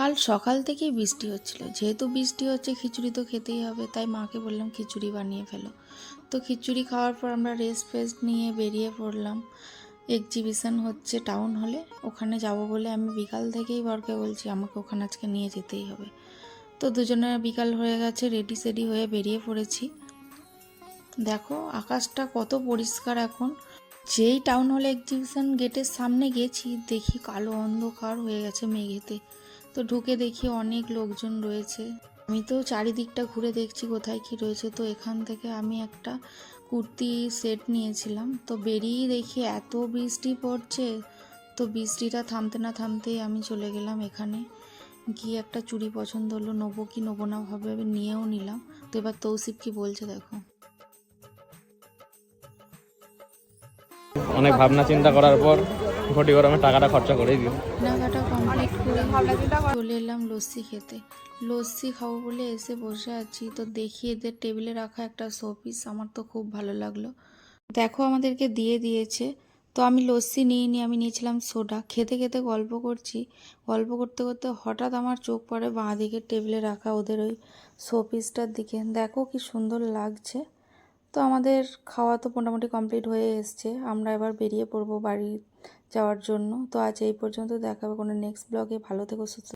কাল সকাল থেকেই বৃষ্টি হচ্ছিল, যেহেতু বৃষ্টি হচ্ছে খিচুড়ি তো খেতেই হবে, তাই মাকে বললাম খিচুড়ি বানিয়ে ফেলো। তো খিচুড়ি খাওয়ার পর আমরা রেস্ট ফেস্ট নিয়ে বেরিয়ে পড়লাম। এক্সিবিশন হচ্ছে টাউন হলে, ওখানে যাব বলে আমি বিকাল থেকেই বরকে বলছি আমাকে ওখানে আজকে নিয়ে যেতেই হবে। তো দুজনে বিকাল হয়ে গেছে, রেডি সেডি হয়ে বেরিয়ে পড়েছি। দেখো আকাশটা কত পরিষ্কার এখন। যেই টাউন হলে এক্সিবিশন গেটের সামনে গেছি, দেখি কালো অন্ধকার হয়ে গেছে মেঘেতে। তো ঢুকে দেখি অনেক লোকজন রয়েছে। আমি তো চারিদিকটা ঘুরে দেখছি কোথায় কি রয়েছে। তো এখান থেকে আমি একটা কুর্তি সেট নিয়েছিলাম। তো বেরিয়েই দেখি এত বৃষ্টি পড়ছে। তো বৃষ্টিটা থামতে না থামতেই আমি চলে গেলাম এখানে। গিয়ে একটা চুড়ি পছন্দ হলো, নেবো কি নেবো না ভাবে নিয়েও নিলাম। তো এবার তৌসিফ কি বলছে দেখো। অনেক ভাবনা চিন্তা করার পর ঘটি গরমে টাকাটা খরচা করেই দিই। কেনাকাটা কমপ্লিট করে চলে এলাম লস্যি খেতে। লস্যি খাবো বলে এসে বসে আছি। তো দেখি এদের টেবিলে রাখা একটা শোপিস, আমার তো খুব ভালো লাগলো। দেখো আমাদেরকে দিয়ে দিয়েছে। তো আমি লস্যি নিইনি, আমি নিয়েছিলাম সোডা। খেতে খেতে গল্প করছি, গল্প করতে করতে হঠাৎ আমার চোখ পড়ে বাঁ দিকের টেবিলে রাখা ওদের ওই শোপিসটার দিকে। দেখো কি সুন্দর লাগছে। তো আমাদের খাওয়া তো মোটামুটি কমপ্লিট হয়ে এসছে, আমরা এবার বেরিয়ে পড়বো বাড়ি যাওয়ার জন্য। তো আজ এই পর্যন্ত, দেখা হবে কোনো নেক্সট ব্লগে। ভালো থেকো, সুস্থ।